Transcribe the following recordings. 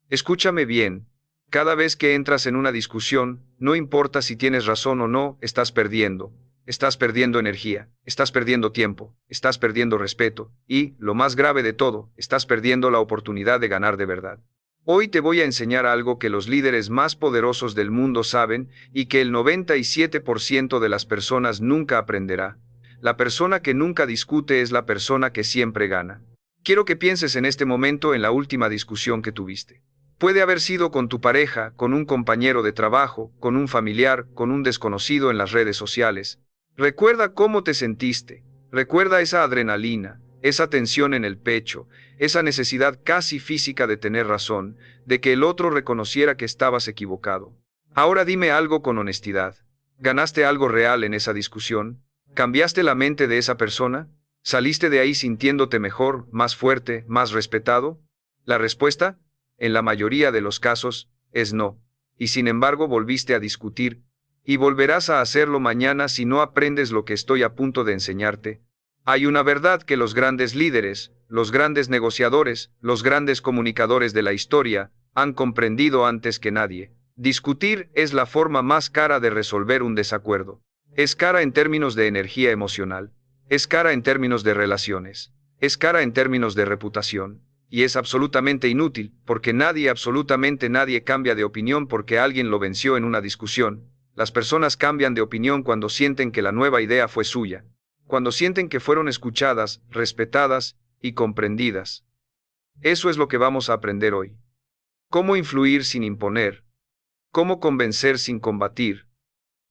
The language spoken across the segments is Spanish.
Escúchame bien. Cada vez que entras en una discusión, no importa si tienes razón o no, estás perdiendo. Estás perdiendo energía, estás perdiendo tiempo, estás perdiendo respeto y, lo más grave de todo, estás perdiendo la oportunidad de ganar de verdad. Hoy te voy a enseñar algo que los líderes más poderosos del mundo saben y que el 97% de las personas nunca aprenderá. La persona que nunca discute es la persona que siempre gana. Quiero que pienses en este momento en la última discusión que tuviste. Puede haber sido con tu pareja, con un compañero de trabajo, con un familiar, con un desconocido en las redes sociales. Recuerda cómo te sentiste. Recuerda esa adrenalina, esa tensión en el pecho, esa necesidad casi física de tener razón, de que el otro reconociera que estabas equivocado. Ahora dime algo con honestidad. ¿Ganaste algo real en esa discusión? ¿Cambiaste la mente de esa persona? ¿Saliste de ahí sintiéndote mejor, más fuerte, más respetado? La respuesta, en la mayoría de los casos, es no. Y sin embargo volviste a discutir, y volverás a hacerlo mañana si no aprendes lo que estoy a punto de enseñarte. Hay una verdad que los grandes líderes, los grandes negociadores, los grandes comunicadores de la historia, han comprendido antes que nadie. Discutir es la forma más cara de resolver un desacuerdo. Es cara en términos de energía emocional. Es cara en términos de relaciones. Es cara en términos de reputación. Y es absolutamente inútil, porque nadie, absolutamente nadie cambia de opinión porque alguien lo venció en una discusión. Las personas cambian de opinión cuando sienten que la nueva idea fue suya, cuando sienten que fueron escuchadas, respetadas y comprendidas. Eso es lo que vamos a aprender hoy. Cómo influir sin imponer. Cómo convencer sin combatir.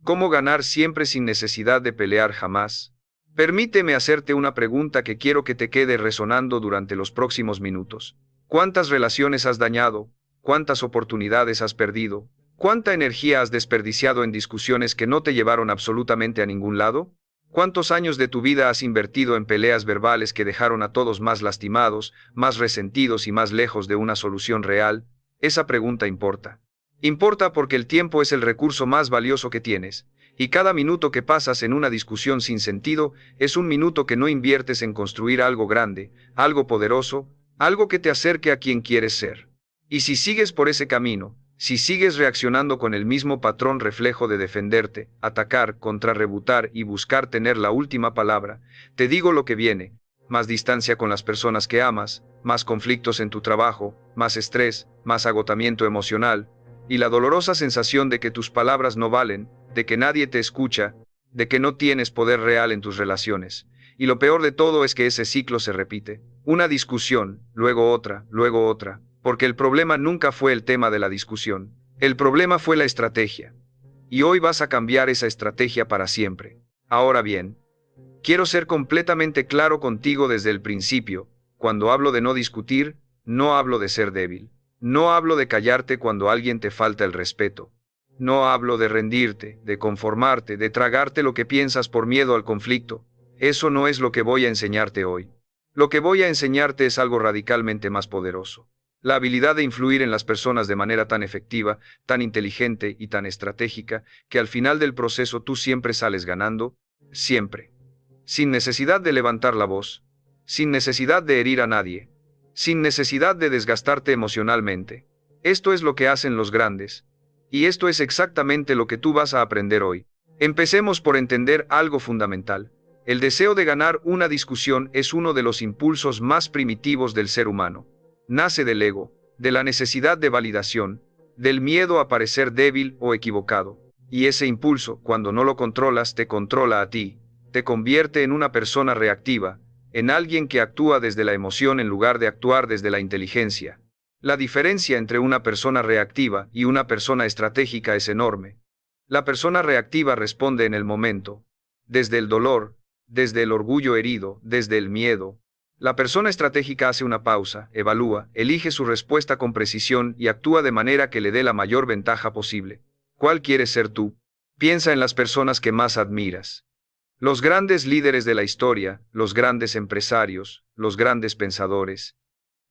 Cómo ganar siempre sin necesidad de pelear jamás. Permíteme hacerte una pregunta que quiero que te quede resonando durante los próximos minutos. ¿Cuántas relaciones has dañado? ¿Cuántas oportunidades has perdido? ¿Cuánta energía has desperdiciado en discusiones que no te llevaron absolutamente a ningún lado? ¿Cuántos años de tu vida has invertido en peleas verbales que dejaron a todos más lastimados, más resentidos y más lejos de una solución real? Esa pregunta importa. Importa porque el tiempo es el recurso más valioso que tienes, y cada minuto que pasas en una discusión sin sentido es un minuto que no inviertes en construir algo grande, algo poderoso, algo que te acerque a quien quieres ser. Y si sigues por ese camino, si sigues reaccionando con el mismo patrón reflejo de defenderte, atacar, contrarrebutar y buscar tener la última palabra, te digo lo que viene: más distancia con las personas que amas, más conflictos en tu trabajo, más estrés, más agotamiento emocional, y la dolorosa sensación de que tus palabras no valen, de que nadie te escucha, de que no tienes poder real en tus relaciones. Y lo peor de todo es que ese ciclo se repite. Una discusión, luego otra, porque el problema nunca fue el tema de la discusión. El problema fue la estrategia. Y hoy vas a cambiar esa estrategia para siempre. Ahora bien, quiero ser completamente claro contigo desde el principio. Cuando hablo de no discutir, no hablo de ser débil. No hablo de callarte cuando alguien te falta el respeto. No hablo de rendirte, de conformarte, de tragarte lo que piensas por miedo al conflicto. Eso no es lo que voy a enseñarte hoy. Lo que voy a enseñarte es algo radicalmente más poderoso. La habilidad de influir en las personas de manera tan efectiva, tan inteligente y tan estratégica, que al final del proceso tú siempre sales ganando, siempre. Sin necesidad de levantar la voz, sin necesidad de herir a nadie, sin necesidad de desgastarte emocionalmente. Esto es lo que hacen los grandes. Y esto es exactamente lo que tú vas a aprender hoy. Empecemos por entender algo fundamental. El deseo de ganar una discusión es uno de los impulsos más primitivos del ser humano. Nace del ego, de la necesidad de validación, del miedo a parecer débil o equivocado. Y ese impulso, cuando no lo controlas, te controla a ti, te convierte en una persona reactiva, en alguien que actúa desde la emoción en lugar de actuar desde la inteligencia. La diferencia entre una persona reactiva y una persona estratégica es enorme. La persona reactiva responde en el momento, desde el dolor, desde el orgullo herido, desde el miedo. La persona estratégica hace una pausa, evalúa, elige su respuesta con precisión y actúa de manera que le dé la mayor ventaja posible. ¿Cuál quieres ser tú? Piensa en las personas que más admiras. Los grandes líderes de la historia, los grandes empresarios, los grandes pensadores.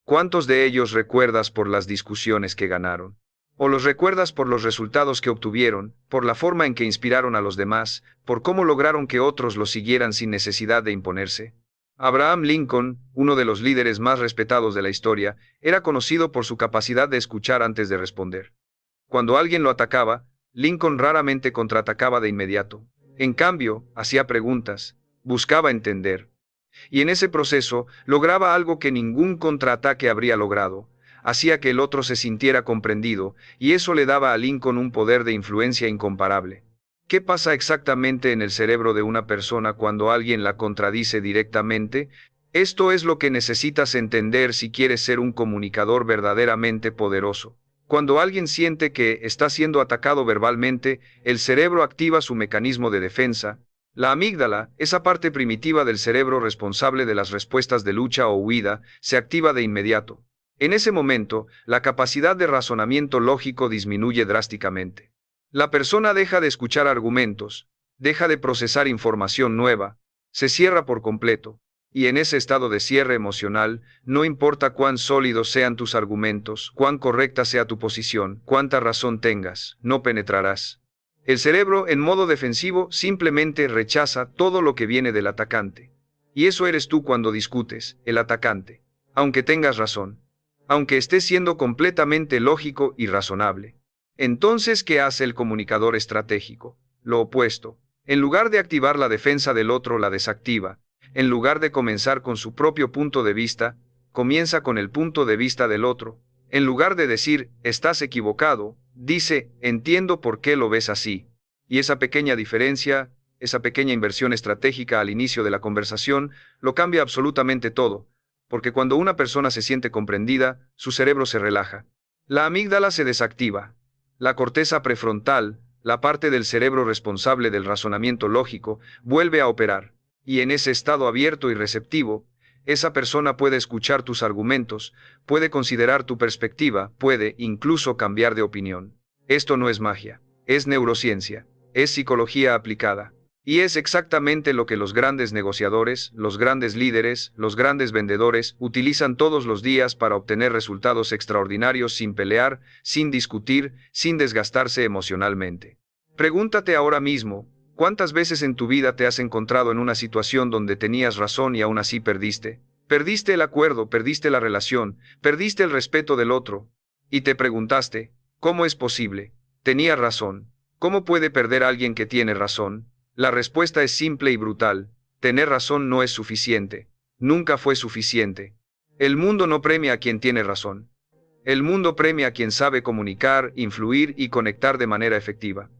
¿Cuántos de ellos recuerdas por las discusiones que ganaron? ¿O los recuerdas por los resultados que obtuvieron, por la forma en que inspiraron a los demás, por cómo lograron que otros los siguieran sin necesidad de imponerse? Abraham Lincoln, uno de los líderes más respetados de la historia, era conocido por su capacidad de escuchar antes de responder. Cuando alguien lo atacaba, Lincoln raramente contraatacaba de inmediato. En cambio, hacía preguntas, buscaba entender. Y en ese proceso, lograba algo que ningún contraataque habría logrado. Hacía que el otro se sintiera comprendido, y eso le daba a Lincoln un poder de influencia incomparable. ¿Qué pasa exactamente en el cerebro de una persona cuando alguien la contradice directamente? Esto es lo que necesitas entender si quieres ser un comunicador verdaderamente poderoso. Cuando alguien siente que está siendo atacado verbalmente, el cerebro activa su mecanismo de defensa. La amígdala, esa parte primitiva del cerebro responsable de las respuestas de lucha o huida, se activa de inmediato. En ese momento, la capacidad de razonamiento lógico disminuye drásticamente. La persona deja de escuchar argumentos, deja de procesar información nueva, se cierra por completo. Y en ese estado de cierre emocional, no importa cuán sólidos sean tus argumentos, cuán correcta sea tu posición, cuánta razón tengas, no penetrarás. El cerebro, en modo defensivo, simplemente rechaza todo lo que viene del atacante. Y eso eres tú cuando discutes, el atacante. Aunque tengas razón. Aunque estés siendo completamente lógico y razonable. Entonces, ¿qué hace el comunicador estratégico? Lo opuesto. En lugar de activar la defensa del otro, la desactiva. En lugar de comenzar con su propio punto de vista, comienza con el punto de vista del otro. En lugar de decir, estás equivocado, dice, entiendo por qué lo ves así. Y esa pequeña diferencia, esa pequeña inversión estratégica al inicio de la conversación, lo cambia absolutamente todo. Porque cuando una persona se siente comprendida, su cerebro se relaja. La amígdala se desactiva. La corteza prefrontal, la parte del cerebro responsable del razonamiento lógico, vuelve a operar. Y en ese estado abierto y receptivo, esa persona puede escuchar tus argumentos, puede considerar tu perspectiva, puede incluso cambiar de opinión. Esto no es magia, es neurociencia, es psicología aplicada. Y es exactamente lo que los grandes negociadores, los grandes líderes, los grandes vendedores utilizan todos los días para obtener resultados extraordinarios sin pelear, sin discutir, sin desgastarse emocionalmente. Pregúntate ahora mismo, ¿cuántas veces en tu vida te has encontrado en una situación donde tenías razón y aún así perdiste? Perdiste el acuerdo, perdiste la relación, perdiste el respeto del otro. Y te preguntaste, ¿cómo es posible? Tenía razón. ¿Cómo puede perder alguien que tiene razón? La respuesta es simple y brutal. Tener razón no es suficiente. Nunca fue suficiente. El mundo no premia a quien tiene razón. El mundo premia a quien sabe comunicar, influir y conectar de manera efectiva.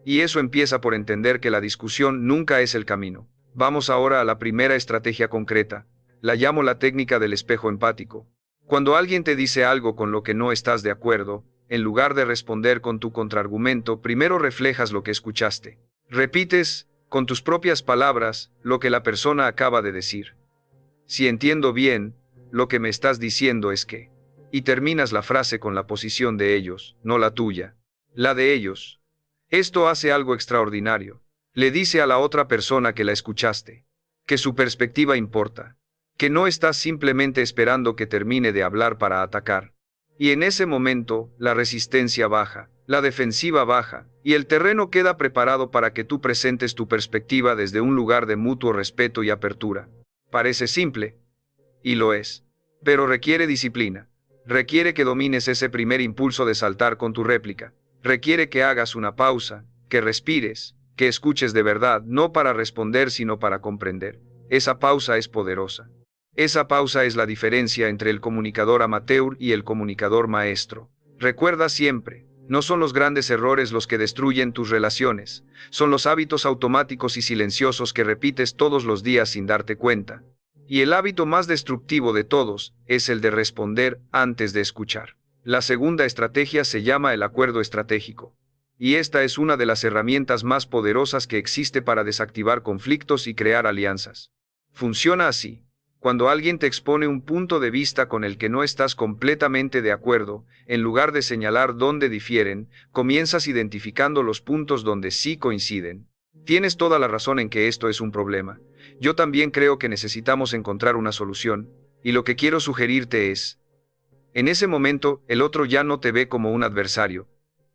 Y eso empieza por entender que la discusión nunca es el camino. Vamos ahora a la primera estrategia concreta. La llamo la técnica del espejo empático. Cuando alguien te dice algo con lo que no estás de acuerdo, en lugar de responder con tu contraargumento, primero reflejas lo que escuchaste. Repites, con tus propias palabras, lo que la persona acaba de decir. Si entiendo bien, lo que me estás diciendo es que... Y terminas la frase con la posición de ellos, no la tuya. La de ellos. Esto hace algo extraordinario. Le dice a la otra persona que la escuchaste, que su perspectiva importa, que no estás simplemente esperando que termine de hablar para atacar. Y en ese momento, la resistencia baja, la defensiva baja, y el terreno queda preparado para que tú presentes tu perspectiva desde un lugar de mutuo respeto y apertura. Parece simple, y lo es, pero requiere disciplina. Requiere que domines ese primer impulso de saltar con tu réplica. Requiere que hagas una pausa, que respires, que escuches de verdad, no para responder sino para comprender. Esa pausa es poderosa. Esa pausa es la diferencia entre el comunicador amateur y el comunicador maestro. Recuerda siempre, no son los grandes errores los que destruyen tus relaciones, son los hábitos automáticos y silenciosos que repites todos los días sin darte cuenta. Y el hábito más destructivo de todos es el de responder antes de escuchar. La segunda estrategia se llama el acuerdo estratégico. Y esta es una de las herramientas más poderosas que existe para desactivar conflictos y crear alianzas. Funciona así. Cuando alguien te expone un punto de vista con el que no estás completamente de acuerdo, en lugar de señalar dónde difieren, comienzas identificando los puntos donde sí coinciden. Tienes toda la razón en que esto es un problema. Yo también creo que necesitamos encontrar una solución, y lo que quiero sugerirte es, en ese momento, el otro ya no te ve como un adversario,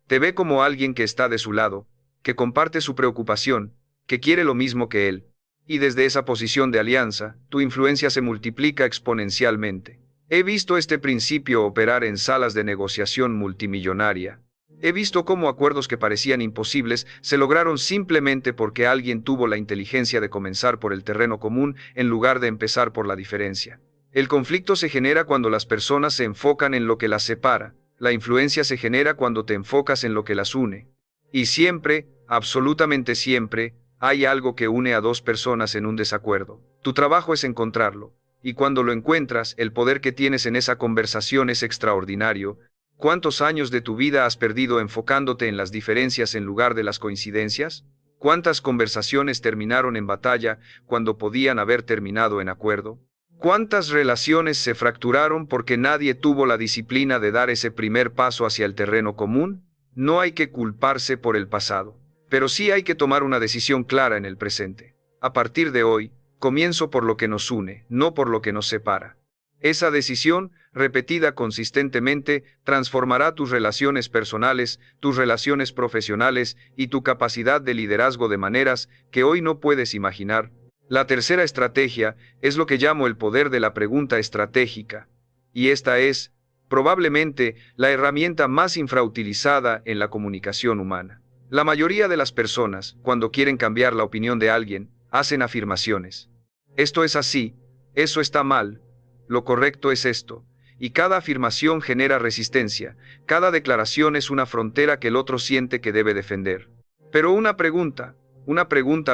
te ve como alguien que está de su lado, que comparte su preocupación, que quiere lo mismo que él. Y desde esa posición de alianza, tu influencia se multiplica exponencialmente. He visto este principio operar en salas de negociación multimillonaria. He visto cómo acuerdos que parecían imposibles se lograron simplemente porque alguien tuvo la inteligencia de comenzar por el terreno común en lugar de empezar por la diferencia. El conflicto se genera cuando las personas se enfocan en lo que las separa. La influencia se genera cuando te enfocas en lo que las une. Y siempre, absolutamente siempre, hay algo que une a dos personas en un desacuerdo. Tu trabajo es encontrarlo. Y cuando lo encuentras, el poder que tienes en esa conversación es extraordinario. ¿Cuántos años de tu vida has perdido enfocándote en las diferencias en lugar de las coincidencias? ¿Cuántas conversaciones terminaron en batalla cuando podían haber terminado en acuerdo? ¿Cuántas relaciones se fracturaron porque nadie tuvo la disciplina de dar ese primer paso hacia el terreno común? No hay que culparse por el pasado, pero sí hay que tomar una decisión clara en el presente. A partir de hoy, comienzo por lo que nos une, no por lo que nos separa. Esa decisión, repetida consistentemente, transformará tus relaciones personales, tus relaciones profesionales y tu capacidad de liderazgo de maneras que hoy no puedes imaginar. La tercera estrategia es lo que llamo el poder de la pregunta estratégica. Y esta es, probablemente, la herramienta más infrautilizada en la comunicación humana. La mayoría de las personas, cuando quieren cambiar la opinión de alguien, hacen afirmaciones. Esto es así, eso está mal, lo correcto es esto, y cada afirmación genera resistencia, cada declaración es una frontera que el otro siente que debe defender. Pero una pregunta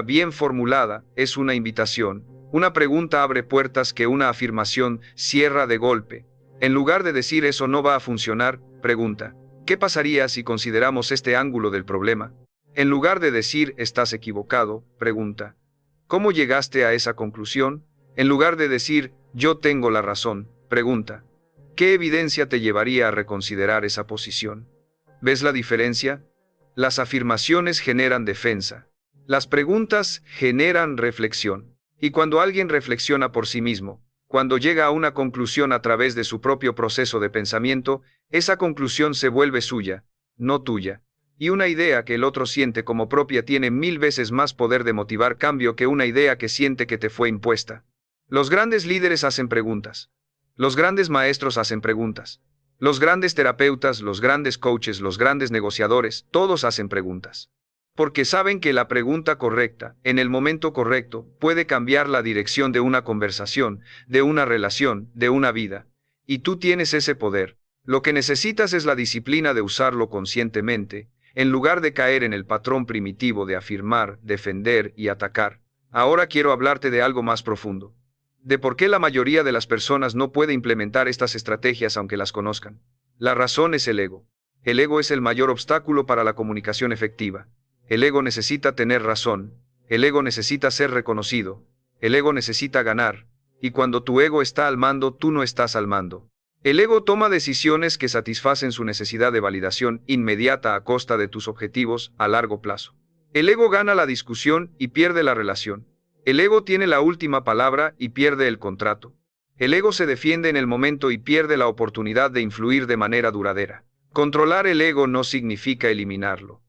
bien formulada, es una invitación. Una pregunta abre puertas que una afirmación cierra de golpe. En lugar de decir eso no va a funcionar, pregunta, ¿qué pasaría si consideramos este ángulo del problema? En lugar de decir estás equivocado, pregunta, ¿cómo llegaste a esa conclusión? En lugar de decir yo tengo la razón, pregunta, ¿qué evidencia te llevaría a reconsiderar esa posición? ¿Ves la diferencia? Las afirmaciones generan defensa. Las preguntas generan reflexión. Y cuando alguien reflexiona por sí mismo, cuando llega a una conclusión a través de su propio proceso de pensamiento, esa conclusión se vuelve suya, no tuya. Y una idea que el otro siente como propia tiene 1000 veces más poder de motivar cambio que una idea que siente que te fue impuesta. Los grandes líderes hacen preguntas. Los grandes maestros hacen preguntas. Los grandes terapeutas, los grandes coaches, los grandes negociadores, todos hacen preguntas. Porque saben que la pregunta correcta, en el momento correcto, puede cambiar la dirección de una conversación, de una relación, de una vida. Y tú tienes ese poder. Lo que necesitas es la disciplina de usarlo conscientemente, en lugar de caer en el patrón primitivo de afirmar, defender y atacar. Ahora quiero hablarte de algo más profundo. De por qué la mayoría de las personas no puede implementar estas estrategias aunque las conozcan. La razón es el ego. El ego es el mayor obstáculo para la comunicación efectiva. El ego necesita tener razón. El ego necesita ser reconocido. El ego necesita ganar. Y cuando tu ego está al mando, tú no estás al mando. El ego toma decisiones que satisfacen su necesidad de validación inmediata a costa de tus objetivos a largo plazo. El ego gana la discusión y pierde la relación. El ego tiene la última palabra y pierde el contrato. El ego se defiende en el momento y pierde la oportunidad de influir de manera duradera. Controlar el ego no significa eliminarlo.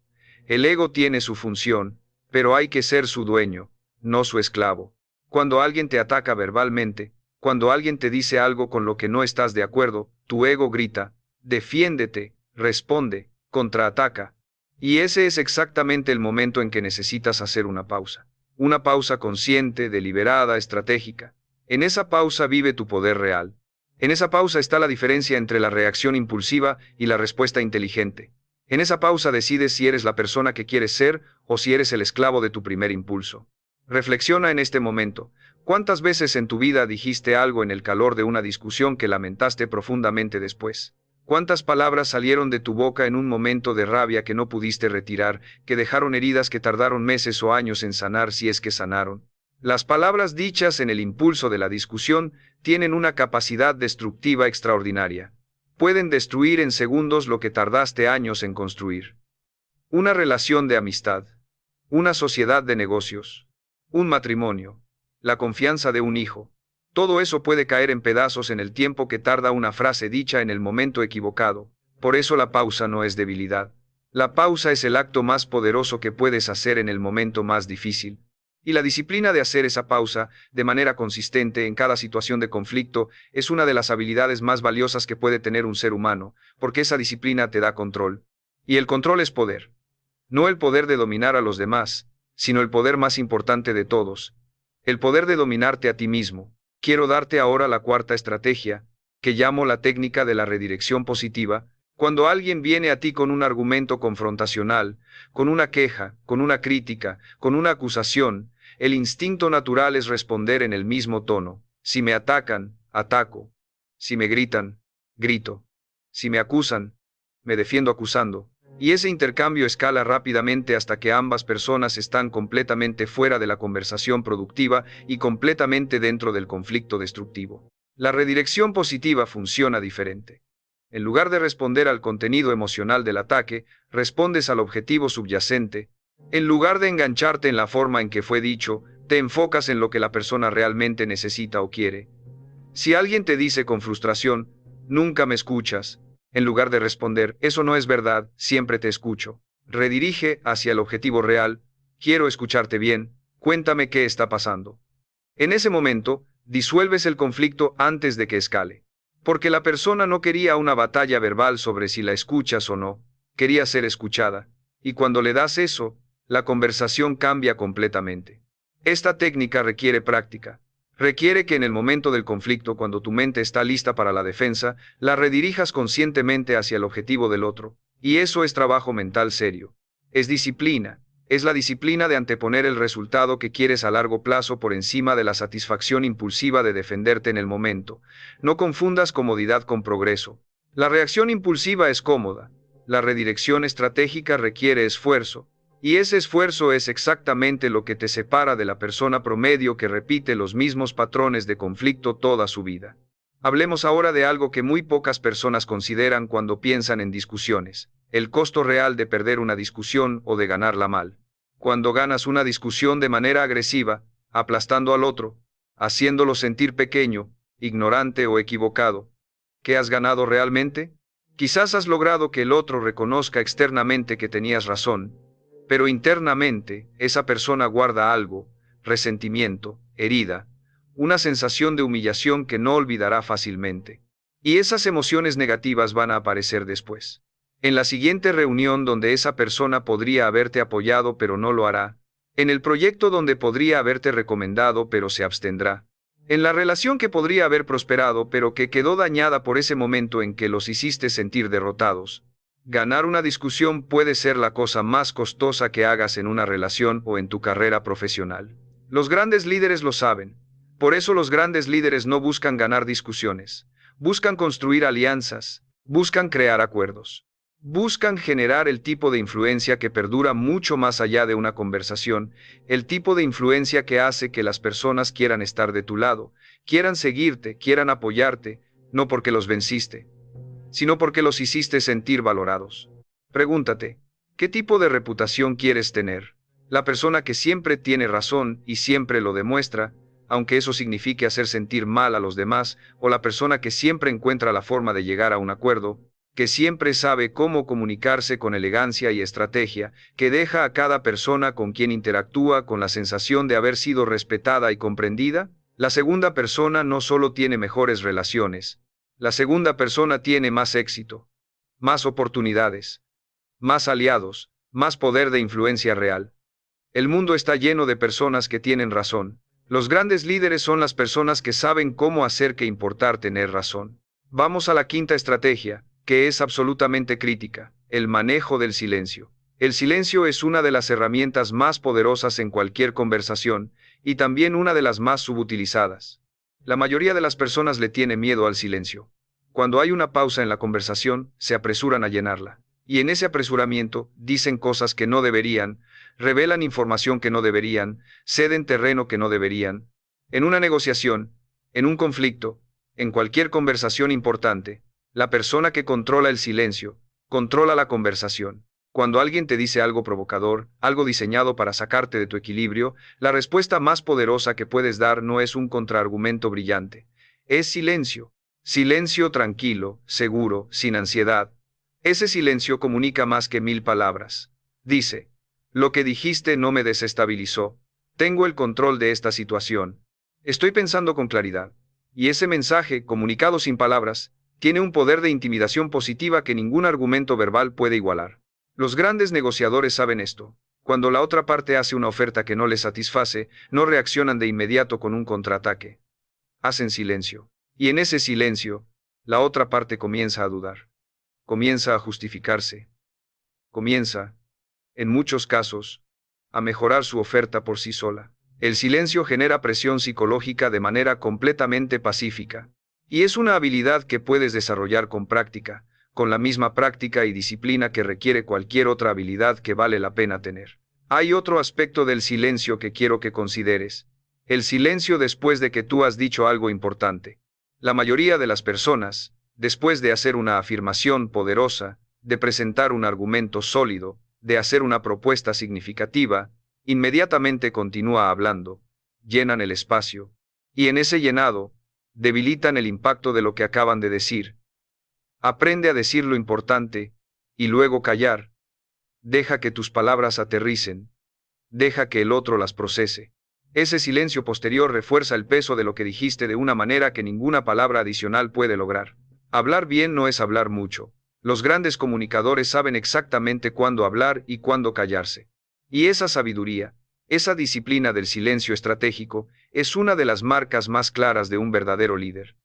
El ego tiene su función, pero hay que ser su dueño, no su esclavo. Cuando alguien te ataca verbalmente, cuando alguien te dice algo con lo que no estás de acuerdo, tu ego grita, defiéndete, responde, contraataca. Y ese es exactamente el momento en que necesitas hacer una pausa. Una pausa consciente, deliberada, estratégica. En esa pausa vive tu poder real. En esa pausa está la diferencia entre la reacción impulsiva y la respuesta inteligente. En esa pausa decides si eres la persona que quieres ser o si eres el esclavo de tu primer impulso. Reflexiona en este momento. ¿Cuántas veces en tu vida dijiste algo en el calor de una discusión que lamentaste profundamente después? ¿Cuántas palabras salieron de tu boca en un momento de rabia que no pudiste retirar, que dejaron heridas que tardaron meses o años en sanar si es que sanaron? Las palabras dichas en el impulso de la discusión tienen una capacidad destructiva extraordinaria. Pueden destruir en segundos lo que tardaste años en construir. Una relación de amistad, una sociedad de negocios, un matrimonio, la confianza de un hijo. Todo eso puede caer en pedazos en el tiempo que tarda una frase dicha en el momento equivocado. Por eso la pausa no es debilidad. La pausa es el acto más poderoso que puedes hacer en el momento más difícil. Y la disciplina de hacer esa pausa de manera consistente en cada situación de conflicto es una de las habilidades más valiosas que puede tener un ser humano, porque esa disciplina te da control. Y el control es poder. No el poder de dominar a los demás, sino el poder más importante de todos, el poder de dominarte a ti mismo. Quiero darte ahora la cuarta estrategia, que llamo la técnica de la redirección positiva. Cuando alguien viene a ti con un argumento confrontacional, con una queja, con una crítica, con una acusación, el instinto natural es responder en el mismo tono. Si me atacan, ataco. Si me gritan, grito. Si me acusan, me defiendo acusando. Y ese intercambio escala rápidamente hasta que ambas personas están completamente fuera de la conversación productiva y completamente dentro del conflicto destructivo. La redirección positiva funciona diferente. En lugar de responder al contenido emocional del ataque, respondes al objetivo subyacente. En lugar de engancharte en la forma en que fue dicho, te enfocas en lo que la persona realmente necesita o quiere. Si alguien te dice con frustración, nunca me escuchas, en lugar de responder, eso no es verdad, siempre te escucho, redirige hacia el objetivo real, quiero escucharte bien, cuéntame qué está pasando. En ese momento, disuelves el conflicto antes de que escale. Porque la persona no quería una batalla verbal sobre si la escuchas o no, quería ser escuchada. Y cuando le das eso, la conversación cambia completamente. Esta técnica requiere práctica. Requiere que en el momento del conflicto, cuando tu mente está lista para la defensa, la redirijas conscientemente hacia el objetivo del otro. Y eso es trabajo mental serio. Es disciplina. Es la disciplina de anteponer el resultado que quieres a largo plazo por encima de la satisfacción impulsiva de defenderte en el momento. No confundas comodidad con progreso. La reacción impulsiva es cómoda. La redirección estratégica requiere esfuerzo. Y ese esfuerzo es exactamente lo que te separa de la persona promedio que repite los mismos patrones de conflicto toda su vida. Hablemos ahora de algo que muy pocas personas consideran cuando piensan en discusiones: el costo real de perder una discusión o de ganarla mal. Cuando ganas una discusión de manera agresiva, aplastando al otro, haciéndolo sentir pequeño, ignorante o equivocado, ¿qué has ganado realmente? Quizás has logrado que el otro reconozca externamente que tenías razón, pero internamente, esa persona guarda algo: resentimiento, herida, una sensación de humillación que no olvidará fácilmente. Y esas emociones negativas van a aparecer después. En la siguiente reunión donde esa persona podría haberte apoyado pero no lo hará. En el proyecto donde podría haberte recomendado pero se abstendrá. En la relación que podría haber prosperado pero que quedó dañada por ese momento en que los hiciste sentir derrotados. Ganar una discusión puede ser la cosa más costosa que hagas en una relación o en tu carrera profesional. Los grandes líderes lo saben. Por eso los grandes líderes no buscan ganar discusiones. Buscan construir alianzas. Buscan crear acuerdos. Buscan generar el tipo de influencia que perdura mucho más allá de una conversación, el tipo de influencia que hace que las personas quieran estar de tu lado, quieran seguirte, quieran apoyarte, no porque los venciste, sino porque los hiciste sentir valorados. Pregúntate, ¿qué tipo de reputación quieres tener? ¿La persona que siempre tiene razón y siempre lo demuestra, aunque eso signifique hacer sentir mal a los demás, o la persona que siempre encuentra la forma de llegar a un acuerdo, que siempre sabe cómo comunicarse con elegancia y estrategia, que deja a cada persona con quien interactúa con la sensación de haber sido respetada y comprendida? La segunda persona no solo tiene mejores relaciones, la segunda persona tiene más éxito, más oportunidades, más aliados, más poder de influencia real. El mundo está lleno de personas que tienen razón. Los grandes líderes son las personas que saben cómo hacer que importar tener razón. Vamos a la quinta estrategia, que es absolutamente crítica: el manejo del silencio. El silencio es una de las herramientas más poderosas en cualquier conversación, y también una de las más subutilizadas. La mayoría de las personas le tiene miedo al silencio. Cuando hay una pausa en la conversación, se apresuran a llenarla. Y en ese apresuramiento, dicen cosas que no deberían, revelan información que no deberían, ceden terreno que no deberían. En una negociación, en un conflicto, en cualquier conversación importante, la persona que controla el silencio, controla la conversación. Cuando alguien te dice algo provocador, algo diseñado para sacarte de tu equilibrio, la respuesta más poderosa que puedes dar no es un contraargumento brillante. Es silencio. Silencio tranquilo, seguro, sin ansiedad. Ese silencio comunica más que 1000 palabras. Dice: lo que dijiste no me desestabilizó. Tengo el control de esta situación. Estoy pensando con claridad. Y ese mensaje, comunicado sin palabras, tiene un poder de intimidación positiva que ningún argumento verbal puede igualar. Los grandes negociadores saben esto. Cuando la otra parte hace una oferta que no les satisface, no reaccionan de inmediato con un contraataque. Hacen silencio. Y en ese silencio, la otra parte comienza a dudar. Comienza a justificarse. Comienza, en muchos casos, a mejorar su oferta por sí sola. El silencio genera presión psicológica de manera completamente pacífica. Y es una habilidad que puedes desarrollar con práctica, con la misma práctica y disciplina que requiere cualquier otra habilidad que vale la pena tener. Hay otro aspecto del silencio que quiero que consideres. El silencio después de que tú has dicho algo importante. La mayoría de las personas, después de hacer una afirmación poderosa, de presentar un argumento sólido, de hacer una propuesta significativa, inmediatamente continúa hablando, llenan el espacio, y en ese llenado, debilitan el impacto de lo que acaban de decir. Aprende a decir lo importante, y luego callar. Deja que tus palabras aterricen. Deja que el otro las procese. Ese silencio posterior refuerza el peso de lo que dijiste de una manera que ninguna palabra adicional puede lograr. Hablar bien no es hablar mucho. Los grandes comunicadores saben exactamente cuándo hablar y cuándo callarse. Y esa sabiduría, esa disciplina del silencio estratégico, es una de las marcas más claras de un verdadero líder.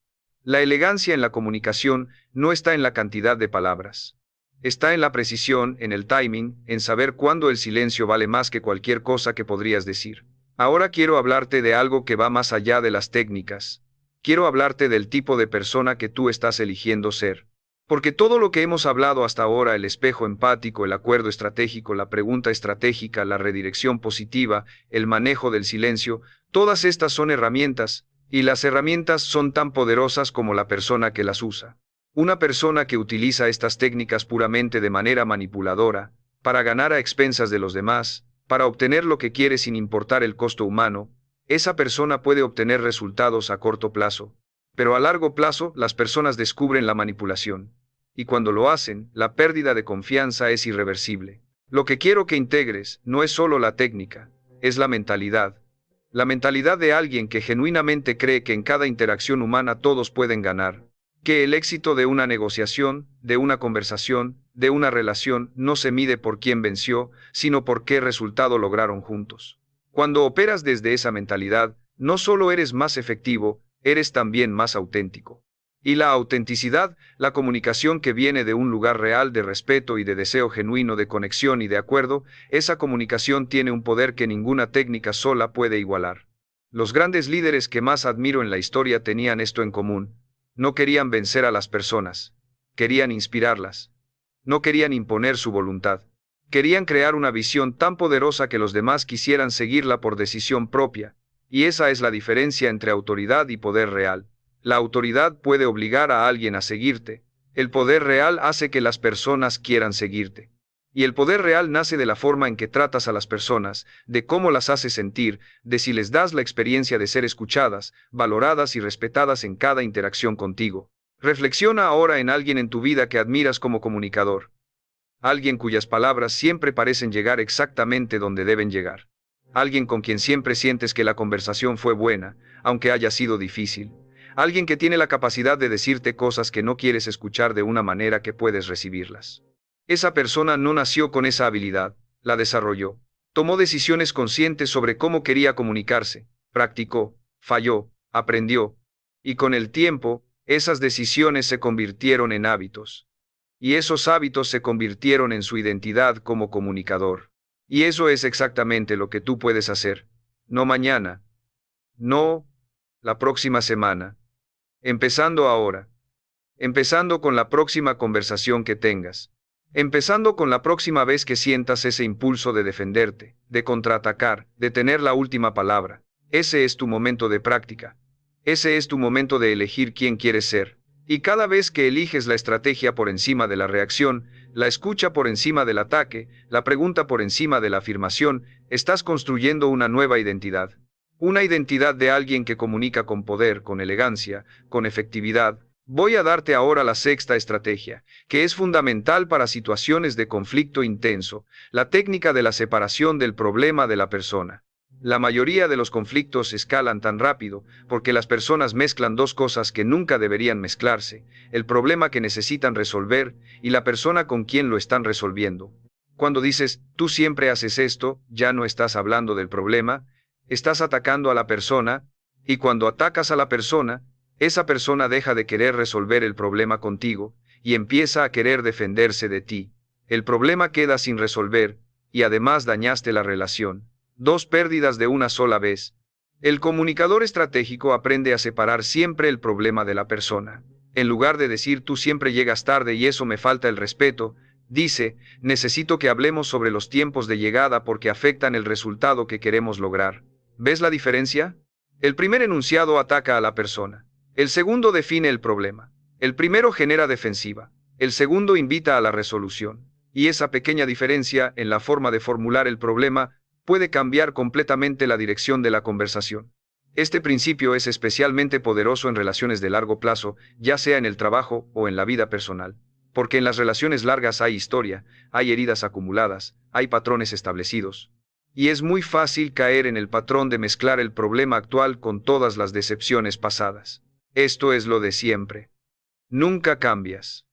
La elegancia en la comunicación no está en la cantidad de palabras. Está en la precisión, en el timing, en saber cuándo el silencio vale más que cualquier cosa que podrías decir. Ahora quiero hablarte de algo que va más allá de las técnicas. Quiero hablarte del tipo de persona que tú estás eligiendo ser. Porque todo lo que hemos hablado hasta ahora, el espejo empático, el acuerdo estratégico, la pregunta estratégica, la redirección positiva, el manejo del silencio, todas estas son herramientas, y las herramientas son tan poderosas como la persona que las usa. Una persona que utiliza estas técnicas puramente de manera manipuladora, para ganar a expensas de los demás, para obtener lo que quiere sin importar el costo humano, esa persona puede obtener resultados a corto plazo. Pero a largo plazo, las personas descubren la manipulación. Y cuando lo hacen, la pérdida de confianza es irreversible. Lo que quiero que integres no es solo la técnica, es la mentalidad. La mentalidad de alguien que genuinamente cree que en cada interacción humana todos pueden ganar. Que el éxito de una negociación, de una conversación, de una relación, no se mide por quién venció, sino por qué resultado lograron juntos. Cuando operas desde esa mentalidad, no solo eres más efectivo, eres también más auténtico. Y la autenticidad, la comunicación que viene de un lugar real de respeto y de deseo genuino de conexión y de acuerdo, esa comunicación tiene un poder que ninguna técnica sola puede igualar. Los grandes líderes que más admiro en la historia tenían esto en común. No querían vencer a las personas, querían inspirarlas. No querían imponer su voluntad. Querían crear una visión tan poderosa que los demás quisieran seguirla por decisión propia. Y esa es la diferencia entre autoridad y poder real. La autoridad puede obligar a alguien a seguirte. El poder real hace que las personas quieran seguirte. Y el poder real nace de la forma en que tratas a las personas, de cómo las haces sentir, de si les das la experiencia de ser escuchadas, valoradas y respetadas en cada interacción contigo. Reflexiona ahora en alguien en tu vida que admiras como comunicador. Alguien cuyas palabras siempre parecen llegar exactamente donde deben llegar. Alguien con quien siempre sientes que la conversación fue buena, aunque haya sido difícil. Alguien que tiene la capacidad de decirte cosas que no quieres escuchar de una manera que puedes recibirlas. Esa persona no nació con esa habilidad, la desarrolló. Tomó decisiones conscientes sobre cómo quería comunicarse, practicó, falló, aprendió. Y con el tiempo, esas decisiones se convirtieron en hábitos. Y esos hábitos se convirtieron en su identidad como comunicador. Y eso es exactamente lo que tú puedes hacer. No mañana. No la próxima semana. Empezando ahora. Empezando con la próxima conversación que tengas. Empezando con la próxima vez que sientas ese impulso de defenderte, de contraatacar, de tener la última palabra. Ese es tu momento de práctica. Ese es tu momento de elegir quién quieres ser. Y cada vez que eliges la estrategia por encima de la reacción, la escucha por encima del ataque, la pregunta por encima de la afirmación, estás construyendo una nueva identidad. Una identidad de alguien que comunica con poder, con elegancia, con efectividad. Voy a darte ahora la sexta estrategia, que es fundamental para situaciones de conflicto intenso, la técnica de la separación del problema de la persona. La mayoría de los conflictos escalan tan rápido porque las personas mezclan dos cosas que nunca deberían mezclarse, el problema que necesitan resolver y la persona con quien lo están resolviendo. Cuando dices, tú siempre haces esto, ya no estás hablando del problema, estás atacando a la persona, y cuando atacas a la persona, esa persona deja de querer resolver el problema contigo y empieza a querer defenderse de ti. El problema queda sin resolver y además dañaste la relación. Dos pérdidas de una sola vez. El comunicador estratégico aprende a separar siempre el problema de la persona. En lugar de decir tú siempre llegas tarde y eso me falta el respeto, dice, necesito que hablemos sobre los tiempos de llegada porque afectan el resultado que queremos lograr. ¿Ves la diferencia? El primer enunciado ataca a la persona. El segundo define el problema. El primero genera defensiva. El segundo invita a la resolución. Y esa pequeña diferencia en la forma de formular el problema puede cambiar completamente la dirección de la conversación. Este principio es especialmente poderoso en relaciones de largo plazo, ya sea en el trabajo o en la vida personal. Porque en las relaciones largas hay historia, hay heridas acumuladas, hay patrones establecidos. Y es muy fácil caer en el patrón de mezclar el problema actual con todas las decepciones pasadas. Esto es lo de siempre. Nunca cambias.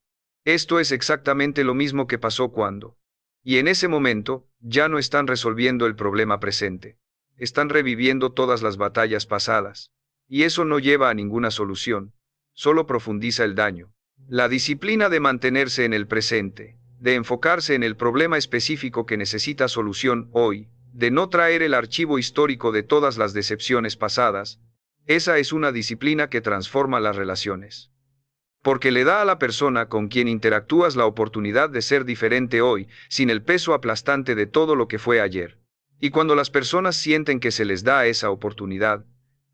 Esto es exactamente lo mismo que pasó cuando. Y en ese momento, ya no están resolviendo el problema presente. Están reviviendo todas las batallas pasadas. Y eso no lleva a ninguna solución. Solo profundiza el daño. La disciplina de mantenerse en el presente, de enfocarse en el problema específico que necesita solución hoy, de no traer el archivo histórico de todas las decepciones pasadas, esa es una disciplina que transforma las relaciones. Porque le da a la persona con quien interactúas la oportunidad de ser diferente hoy, sin el peso aplastante de todo lo que fue ayer. Y cuando las personas sienten que se les da esa oportunidad,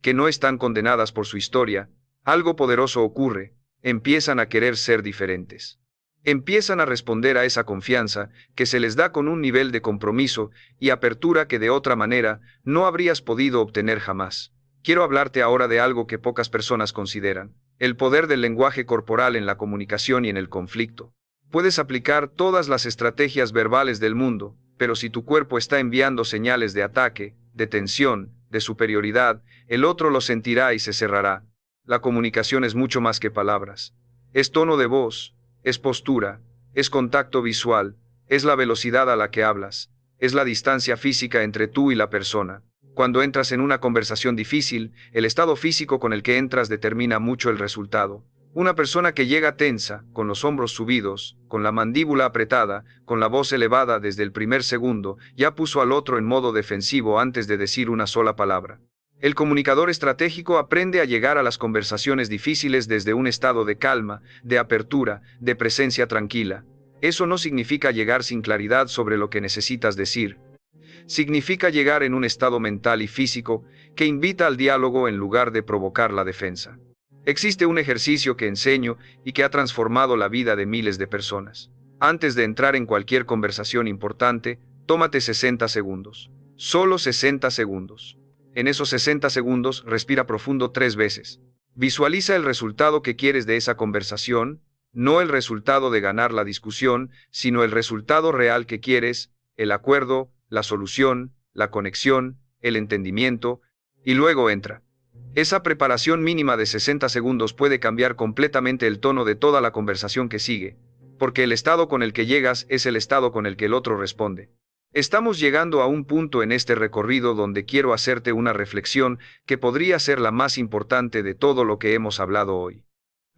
que no están condenadas por su historia, algo poderoso ocurre, empiezan a querer ser diferentes. Empiezan a responder a esa confianza que se les da con un nivel de compromiso y apertura que de otra manera no habrías podido obtener jamás. Quiero hablarte ahora de algo que pocas personas consideran. El poder del lenguaje corporal en la comunicación y en el conflicto. Puedes aplicar todas las estrategias verbales del mundo, pero si tu cuerpo está enviando señales de ataque, de tensión, de superioridad, el otro lo sentirá y se cerrará. La comunicación es mucho más que palabras. Es tono de voz, es postura, es contacto visual, es la velocidad a la que hablas, es la distancia física entre tú y la persona. Cuando entras en una conversación difícil, el estado físico con el que entras determina mucho el resultado. Una persona que llega tensa, con los hombros subidos, con la mandíbula apretada, con la voz elevada desde el primer segundo, ya puso al otro en modo defensivo antes de decir una sola palabra. El comunicador estratégico aprende a llegar a las conversaciones difíciles desde un estado de calma, de apertura, de presencia tranquila. Eso no significa llegar sin claridad sobre lo que necesitas decir. Significa llegar en un estado mental y físico que invita al diálogo en lugar de provocar la defensa. Existe un ejercicio que enseño y que ha transformado la vida de miles de personas. Antes de entrar en cualquier conversación importante, tómate 60 segundos. Solo 60 segundos. En esos 60 segundos, respira profundo 3 veces. Visualiza el resultado que quieres de esa conversación, no el resultado de ganar la discusión, sino el resultado real que quieres, el acuerdo, la solución, la conexión, el entendimiento, y luego entra. Esa preparación mínima de 60 segundos puede cambiar completamente el tono de toda la conversación que sigue, porque el estado con el que llegas es el estado con el que el otro responde. Estamos llegando a un punto en este recorrido donde quiero hacerte una reflexión que podría ser la más importante de todo lo que hemos hablado hoy.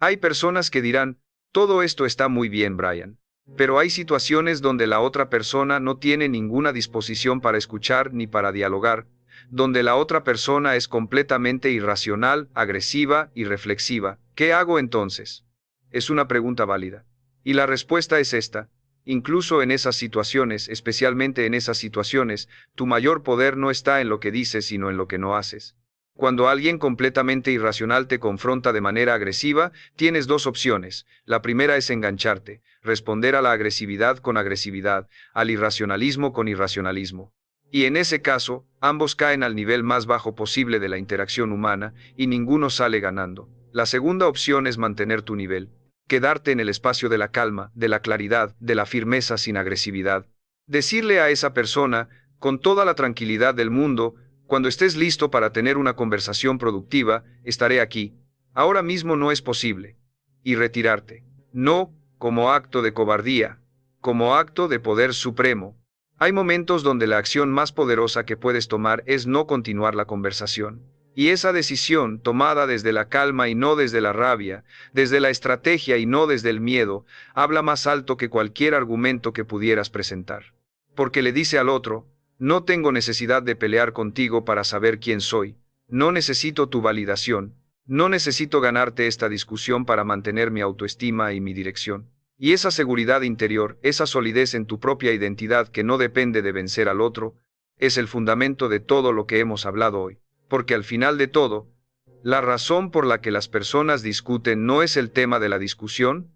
Hay personas que dirán, todo esto está muy bien, Brian. Pero hay situaciones donde la otra persona no tiene ninguna disposición para escuchar ni para dialogar, donde la otra persona es completamente irracional, agresiva y reflexiva. ¿Qué hago entonces? Es una pregunta válida. Y la respuesta es esta. Incluso en esas situaciones, especialmente en esas situaciones, tu mayor poder no está en lo que dices, sino en lo que no haces. Cuando alguien completamente irracional te confronta de manera agresiva, tienes dos opciones. La primera es engancharte, responder a la agresividad con agresividad, al irracionalismo con irracionalismo. Y en ese caso, ambos caen al nivel más bajo posible de la interacción humana, y ninguno sale ganando. La segunda opción es mantener tu nivel. Quedarte en el espacio de la calma, de la claridad, de la firmeza sin agresividad. Decirle a esa persona, con toda la tranquilidad del mundo, Cuando estés listo para tener una conversación productiva, estaré aquí. Ahora mismo no es posible. Y retirarte. No como acto de cobardía, como acto de poder supremo. Hay momentos donde la acción más poderosa que puedes tomar es no continuar la conversación. Y esa decisión, tomada desde la calma y no desde la rabia, desde la estrategia y no desde el miedo, habla más alto que cualquier argumento que pudieras presentar. Porque le dice al otro: no tengo necesidad de pelear contigo para saber quién soy, no necesito tu validación, no necesito ganarte esta discusión para mantener mi autoestima y mi dirección. Y esa seguridad interior, esa solidez en tu propia identidad que no depende de vencer al otro, es el fundamento de todo lo que hemos hablado hoy. Porque al final de todo, la razón por la que las personas discuten no es el tema de la discusión.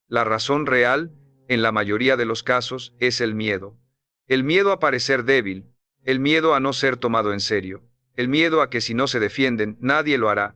La razón real, en la mayoría de los casos, es el miedo. El miedo a parecer débil, el miedo a no ser tomado en serio, el miedo a que si no se defienden, nadie lo hará.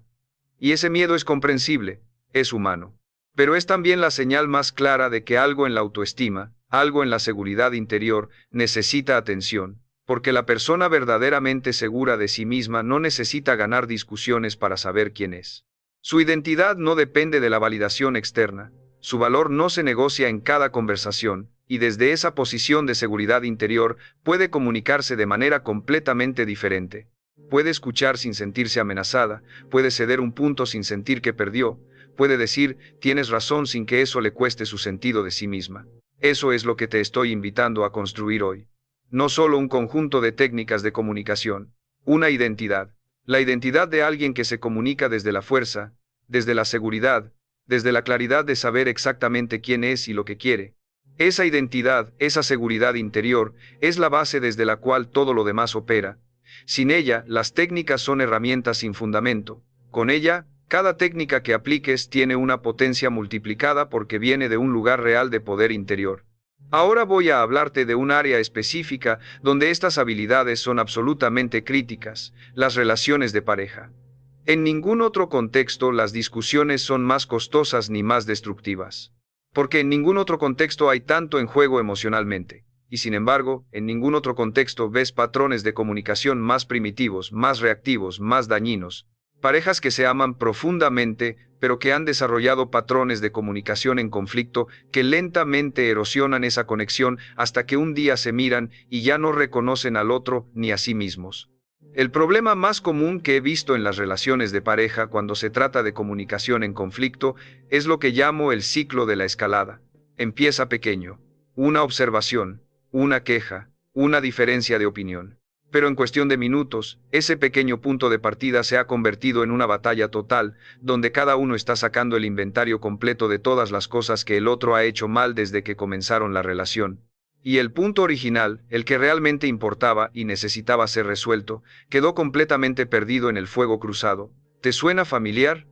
Y ese miedo es comprensible, es humano. Pero es también la señal más clara de que algo en la autoestima, algo en la seguridad interior, necesita atención, porque la persona verdaderamente segura de sí misma no necesita ganar discusiones para saber quién es. Su identidad no depende de la validación externa, su valor no se negocia en cada conversación, y desde esa posición de seguridad interior puede comunicarse de manera completamente diferente. Puede escuchar sin sentirse amenazada, puede ceder un punto sin sentir que perdió, puede decir tienes razón sin que eso le cueste su sentido de sí misma. Eso es lo que te estoy invitando a construir hoy. No solo un conjunto de técnicas de comunicación, una identidad. La identidad de alguien que se comunica desde la fuerza, desde la seguridad, desde la claridad de saber exactamente quién es y lo que quiere. Esa identidad, esa seguridad interior, es la base desde la cual todo lo demás opera. Sin ella, las técnicas son herramientas sin fundamento. Con ella, cada técnica que apliques tiene una potencia multiplicada porque viene de un lugar real de poder interior. Ahora voy a hablarte de un área específica donde estas habilidades son absolutamente críticas: las relaciones de pareja. En ningún otro contexto las discusiones son más costosas ni más destructivas. Porque en ningún otro contexto hay tanto en juego emocionalmente. Y sin embargo, en ningún otro contexto ves patrones de comunicación más primitivos, más reactivos, más dañinos. Parejas que se aman profundamente, pero que han desarrollado patrones de comunicación en conflicto que lentamente erosionan esa conexión hasta que un día se miran y ya no reconocen al otro ni a sí mismos. El problema más común que he visto en las relaciones de pareja cuando se trata de comunicación en conflicto es lo que llamo el ciclo de la escalada. Empieza pequeño, una observación, una queja, una diferencia de opinión. Pero en cuestión de minutos, ese pequeño punto de partida se ha convertido en una batalla total, donde cada uno está sacando el inventario completo de todas las cosas que el otro ha hecho mal desde que comenzaron la relación. Y el punto original, el que realmente importaba y necesitaba ser resuelto, quedó completamente perdido en el fuego cruzado. ¿Te suena familiar?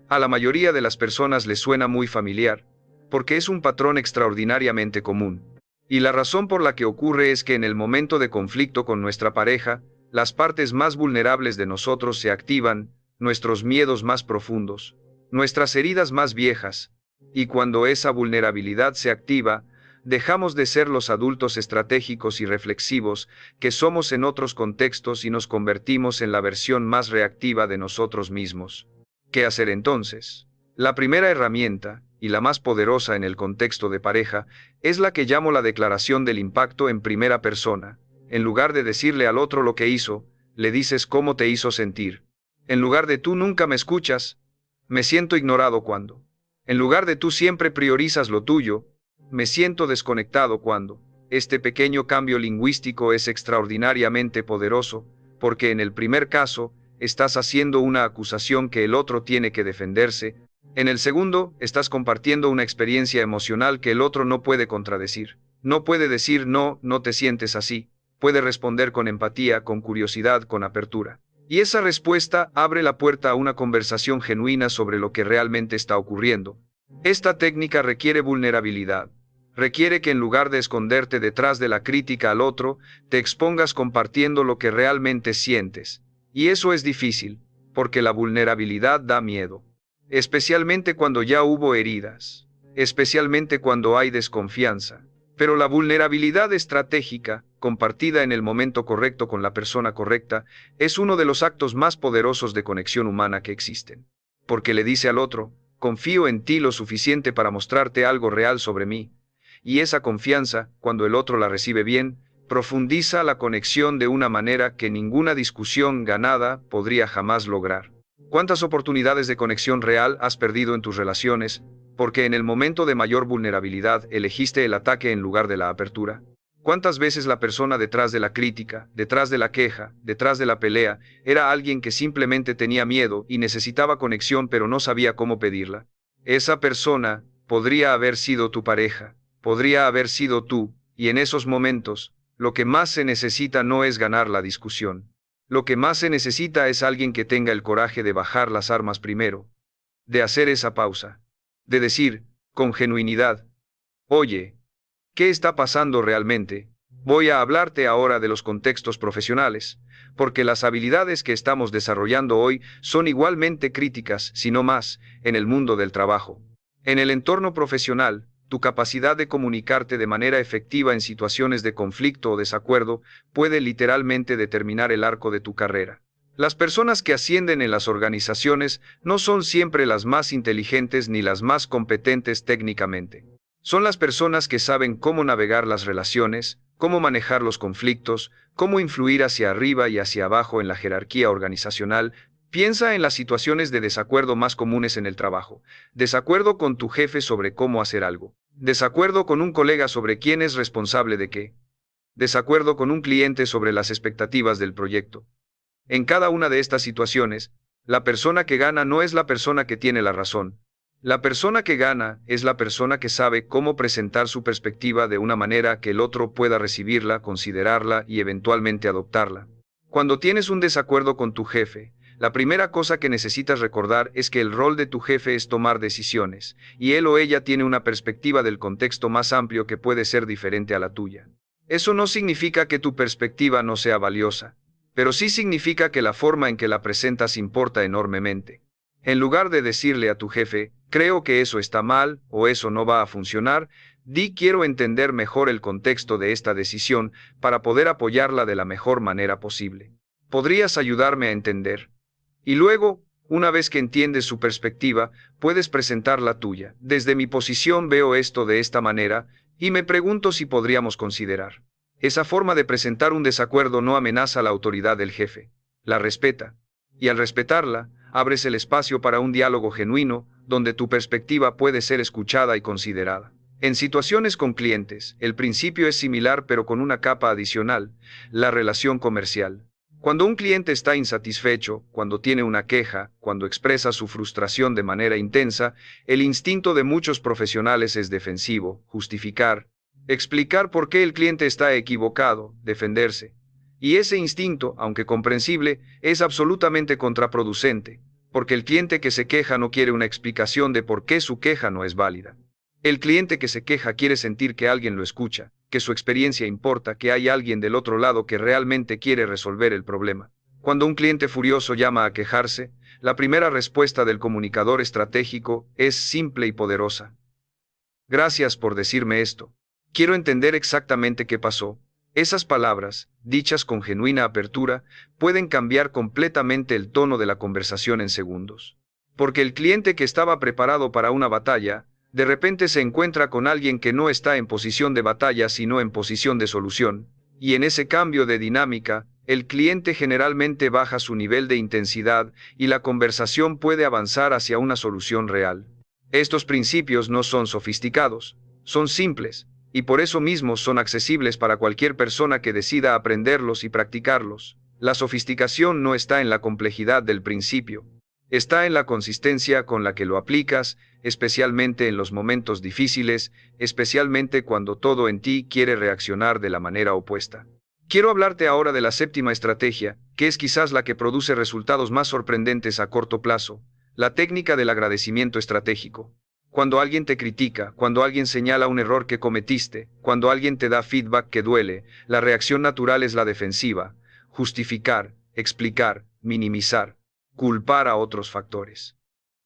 A la mayoría de las personas les suena muy familiar, porque es un patrón extraordinariamente común. Y la razón por la que ocurre es que en el momento de conflicto con nuestra pareja, las partes más vulnerables de nosotros se activan, nuestros miedos más profundos, nuestras heridas más viejas. Y cuando esa vulnerabilidad se activa, dejamos de ser los adultos estratégicos y reflexivos que somos en otros contextos y nos convertimos en la versión más reactiva de nosotros mismos. ¿Qué hacer entonces? La primera herramienta, y la más poderosa en el contexto de pareja, es la que llamo la declaración del impacto en primera persona. En lugar de decirle al otro lo que hizo, le dices cómo te hizo sentir. En lugar de tú nunca me escuchas, me siento ignorado cuando. En lugar de tú siempre priorizas lo tuyo, me siento desconectado cuando. Este pequeño cambio lingüístico es extraordinariamente poderoso, porque en el primer caso, estás haciendo una acusación que el otro tiene que defenderse. En el segundo, estás compartiendo una experiencia emocional que el otro no puede contradecir. No puede decir no, no te sientes así. Puede responder con empatía, con curiosidad, con apertura. Y esa respuesta abre la puerta a una conversación genuina sobre lo que realmente está ocurriendo. Esta técnica requiere vulnerabilidad. Requiere que en lugar de esconderte detrás de la crítica al otro, te expongas compartiendo lo que realmente sientes. Y eso es difícil, porque la vulnerabilidad da miedo. Especialmente cuando ya hubo heridas. Especialmente cuando hay desconfianza. Pero la vulnerabilidad estratégica, compartida en el momento correcto con la persona correcta, es uno de los actos más poderosos de conexión humana que existen. Porque le dice al otro, confío en ti lo suficiente para mostrarte algo real sobre mí. Y esa confianza, cuando el otro la recibe bien, profundiza la conexión de una manera que ninguna discusión ganada podría jamás lograr. ¿Cuántas oportunidades de conexión real has perdido en tus relaciones, porque en el momento de mayor vulnerabilidad elegiste el ataque en lugar de la apertura? ¿Cuántas veces la persona detrás de la crítica, detrás de la queja, detrás de la pelea, era alguien que simplemente tenía miedo y necesitaba conexión pero no sabía cómo pedirla? Esa persona podría haber sido tu pareja, podría haber sido tú, y en esos momentos, lo que más se necesita no es ganar la discusión. Lo que más se necesita es alguien que tenga el coraje de bajar las armas primero, de hacer esa pausa, de decir, con genuinidad, oye, ¿qué está pasando realmente? Voy a hablarte ahora de los contextos profesionales, porque las habilidades que estamos desarrollando hoy son igualmente críticas, si no más, en el mundo del trabajo. En el entorno profesional, tu capacidad de comunicarte de manera efectiva en situaciones de conflicto o desacuerdo puede literalmente determinar el arco de tu carrera. Las personas que ascienden en las organizaciones no son siempre las más inteligentes ni las más competentes técnicamente. Son las personas que saben cómo navegar las relaciones, cómo manejar los conflictos, cómo influir hacia arriba y hacia abajo en la jerarquía organizacional. Piensa en las situaciones de desacuerdo más comunes en el trabajo. Desacuerdo con tu jefe sobre cómo hacer algo. Desacuerdo con un colega sobre quién es responsable de qué. Desacuerdo con un cliente sobre las expectativas del proyecto. En cada una de estas situaciones, la persona que gana no es la persona que tiene la razón. La persona que gana es la persona que sabe cómo presentar su perspectiva de una manera que el otro pueda recibirla, considerarla y eventualmente adoptarla. Cuando tienes un desacuerdo con tu jefe, la primera cosa que necesitas recordar es que el rol de tu jefe es tomar decisiones, y él o ella tiene una perspectiva del contexto más amplio que puede ser diferente a la tuya. Eso no significa que tu perspectiva no sea valiosa, pero sí significa que la forma en que la presentas importa enormemente. En lugar de decirle a tu jefe, creo que eso está mal o eso no va a funcionar, di quiero entender mejor el contexto de esta decisión para poder apoyarla de la mejor manera posible. ¿Podrías ayudarme a entender? Y luego, una vez que entiendes su perspectiva, puedes presentar la tuya. Desde mi posición veo esto de esta manera, y me pregunto si podríamos considerar. Esa forma de presentar un desacuerdo no amenaza la autoridad del jefe, la respeta. Y al respetarla, abres el espacio para un diálogo genuino, donde tu perspectiva puede ser escuchada y considerada. En situaciones con clientes, el principio es similar pero con una capa adicional, la relación comercial. Cuando un cliente está insatisfecho, cuando tiene una queja, cuando expresa su frustración de manera intensa, el instinto de muchos profesionales es defensivo, justificar, explicar por qué el cliente está equivocado, defenderse. Y ese instinto, aunque comprensible, es absolutamente contraproducente, porque el cliente que se queja no quiere una explicación de por qué su queja no es válida. El cliente que se queja quiere sentir que alguien lo escucha, que su experiencia importa, que hay alguien del otro lado que realmente quiere resolver el problema. Cuando un cliente furioso llama a quejarse, la primera respuesta del comunicador estratégico es simple y poderosa. Gracias por decirme esto. Quiero entender exactamente qué pasó. Esas palabras, dichas con genuina apertura, pueden cambiar completamente el tono de la conversación en segundos. Porque el cliente que estaba preparado para una batalla, de repente se encuentra con alguien que no está en posición de batalla sino en posición de solución, y en ese cambio de dinámica, el cliente generalmente baja su nivel de intensidad y la conversación puede avanzar hacia una solución real. Estos principios no son sofisticados, son simples, y por eso mismo son accesibles para cualquier persona que decida aprenderlos y practicarlos. La sofisticación no está en la complejidad del principio, está en la consistencia con la que lo aplicas, especialmente en los momentos difíciles, especialmente cuando todo en ti quiere reaccionar de la manera opuesta. Quiero hablarte ahora de la séptima estrategia, que es quizás la que produce resultados más sorprendentes a corto plazo, la técnica del agradecimiento estratégico. Cuando alguien te critica, cuando alguien señala un error que cometiste, cuando alguien te da feedback que duele, la reacción natural es la defensiva, justificar, explicar, minimizar, culpar a otros factores.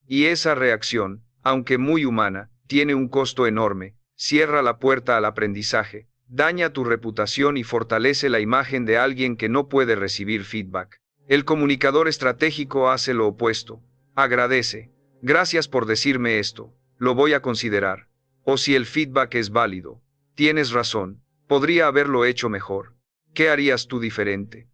Y esa reacción, aunque muy humana, tiene un costo enorme. cierra la puerta al aprendizaje, daña tu reputación y fortalece la imagen de alguien que no puede recibir feedback. El comunicador estratégico hace lo opuesto. Agradece. Gracias por decirme esto. Lo voy a considerar. O si el feedback es válido. Tienes razón. Podría haberlo hecho mejor. ¿Qué harías tú diferente?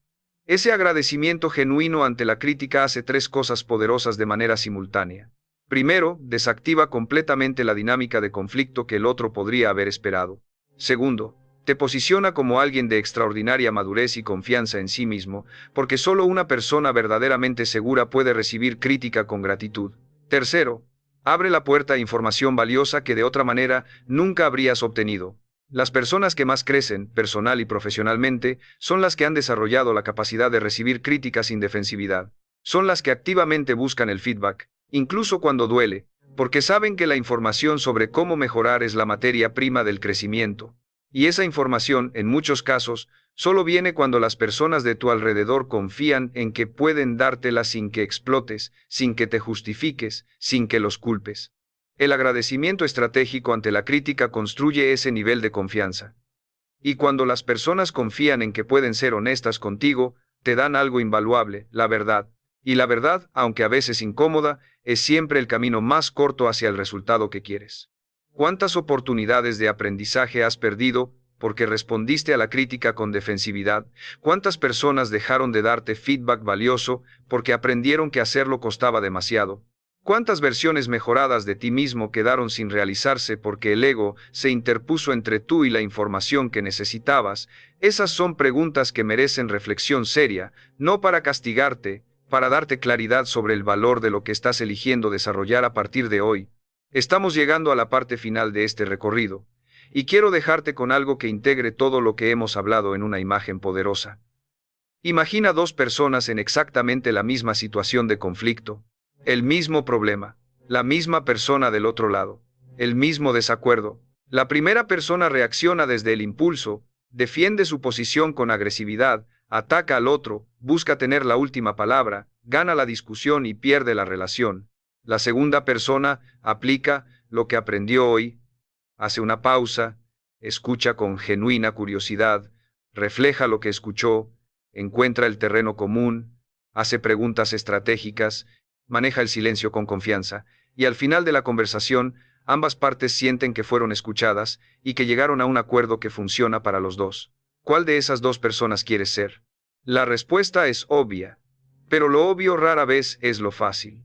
Ese agradecimiento genuino ante la crítica hace tres cosas poderosas de manera simultánea. Primero, desactiva completamente la dinámica de conflicto que el otro podría haber esperado. Segundo, te posiciona como alguien de extraordinaria madurez y confianza en sí mismo, porque solo una persona verdaderamente segura puede recibir crítica con gratitud. Tercero, abre la puerta a información valiosa que de otra manera nunca habrías obtenido. Las personas que más crecen, personal y profesionalmente, son las que han desarrollado la capacidad de recibir críticas sin defensividad. Son las que activamente buscan el feedback, incluso cuando duele, porque saben que la información sobre cómo mejorar es la materia prima del crecimiento. Y esa información, en muchos casos, solo viene cuando las personas de tu alrededor confían en que pueden dártela sin que explotes, sin que te justifiques, sin que los culpes. El agradecimiento estratégico ante la crítica construye ese nivel de confianza. Y cuando las personas confían en que pueden ser honestas contigo, te dan algo invaluable, la verdad. Y la verdad, aunque a veces incómoda, es siempre el camino más corto hacia el resultado que quieres. ¿Cuántas oportunidades de aprendizaje has perdido porque respondiste a la crítica con defensividad? ¿Cuántas personas dejaron de darte feedback valioso porque aprendieron que hacerlo costaba demasiado? ¿Cuántas versiones mejoradas de ti mismo quedaron sin realizarse porque el ego se interpuso entre tú y la información que necesitabas? Esas son preguntas que merecen reflexión seria, no para castigarte, para darte claridad sobre el valor de lo que estás eligiendo desarrollar a partir de hoy. Estamos llegando a la parte final de este recorrido, y quiero dejarte con algo que integre todo lo que hemos hablado en una imagen poderosa. Imagina dos personas en exactamente la misma situación de conflicto. El mismo problema, la misma persona del otro lado, el mismo desacuerdo. La primera persona reacciona desde el impulso, defiende su posición con agresividad, ataca al otro, busca tener la última palabra, gana la discusión y pierde la relación. La segunda persona aplica lo que aprendió hoy, hace una pausa, escucha con genuina curiosidad, refleja lo que escuchó, encuentra el terreno común, hace preguntas estratégicas, maneja el silencio con confianza, y al final de la conversación, ambas partes sienten que fueron escuchadas y que llegaron a un acuerdo que funciona para los dos. ¿Cuál de esas dos personas quieres ser? La respuesta es obvia, pero lo obvio rara vez es lo fácil.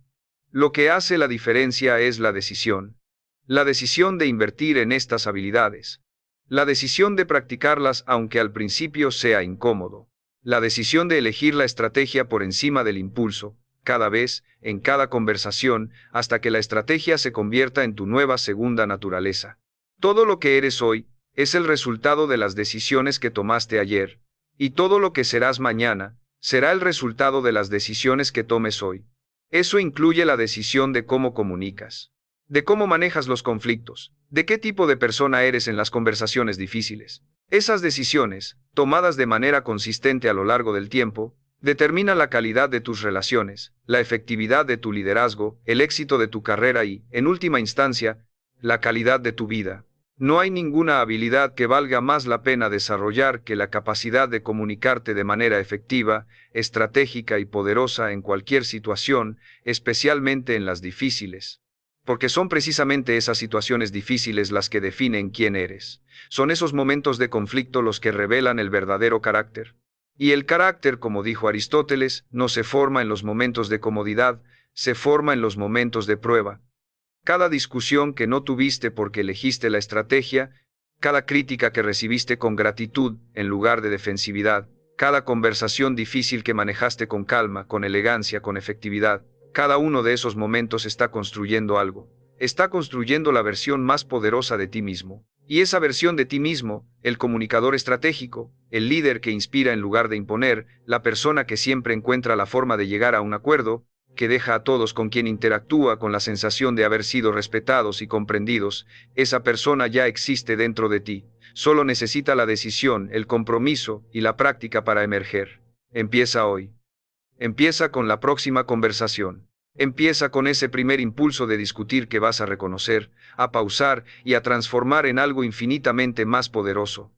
Lo que hace la diferencia es la decisión. La decisión de invertir en estas habilidades. La decisión de practicarlas aunque al principio sea incómodo. La decisión de elegir la estrategia por encima del impulso, cada vez, en cada conversación, hasta que la estrategia se convierta en tu nueva segunda naturaleza. Todo lo que eres hoy es el resultado de las decisiones que tomaste ayer, y todo lo que serás mañana será el resultado de las decisiones que tomes hoy. Eso incluye la decisión de cómo comunicas, de cómo manejas los conflictos, de qué tipo de persona eres en las conversaciones difíciles. Esas decisiones, tomadas de manera consistente a lo largo del tiempo, determinan la calidad de tus relaciones, la efectividad de tu liderazgo, el éxito de tu carrera y, en última instancia, la calidad de tu vida. No hay ninguna habilidad que valga más la pena desarrollar que la capacidad de comunicarte de manera efectiva, estratégica y poderosa en cualquier situación, especialmente en las difíciles. Porque son precisamente esas situaciones difíciles las que definen quién eres. Son esos momentos de conflicto los que revelan el verdadero carácter. Y el carácter, como dijo Aristóteles, no se forma en los momentos de comodidad, se forma en los momentos de prueba. Cada discusión que no tuviste porque elegiste la estrategia, cada crítica que recibiste con gratitud en lugar de defensividad, cada conversación difícil que manejaste con calma, con elegancia, con efectividad, cada uno de esos momentos está construyendo algo. Está construyendo la versión más poderosa de ti mismo. Y esa versión de ti mismo, el comunicador estratégico, el líder que inspira en lugar de imponer, la persona que siempre encuentra la forma de llegar a un acuerdo, que deja a todos con quien interactúa con la sensación de haber sido respetados y comprendidos, esa persona ya existe dentro de ti. Solo necesita la decisión, el compromiso y la práctica para emerger. Empieza hoy. Empieza con la próxima conversación. Empieza con ese primer impulso de discutir que vas a reconocer, a pausar y a transformar en algo infinitamente más poderoso.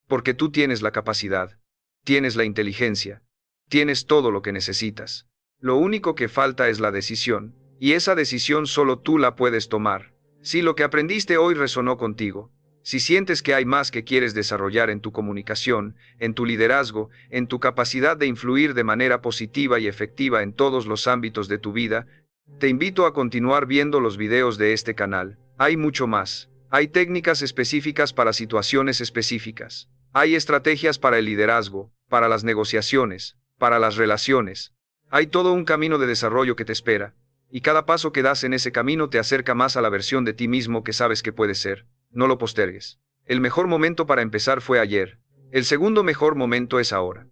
Porque tú tienes la capacidad, tienes la inteligencia, tienes todo lo que necesitas. Lo único que falta es la decisión, y esa decisión solo tú la puedes tomar. Si lo que aprendiste hoy resonó contigo, si sientes que hay más que quieres desarrollar en tu comunicación, en tu liderazgo, en tu capacidad de influir de manera positiva y efectiva en todos los ámbitos de tu vida, te invito a continuar viendo los videos de este canal. Hay mucho más. Hay técnicas específicas para situaciones específicas. Hay estrategias para el liderazgo, para las negociaciones, para las relaciones. Hay todo un camino de desarrollo que te espera, y cada paso que das en ese camino te acerca más a la versión de ti mismo que sabes que puedes ser. No lo postergues. El mejor momento para empezar fue ayer. El segundo mejor momento es ahora.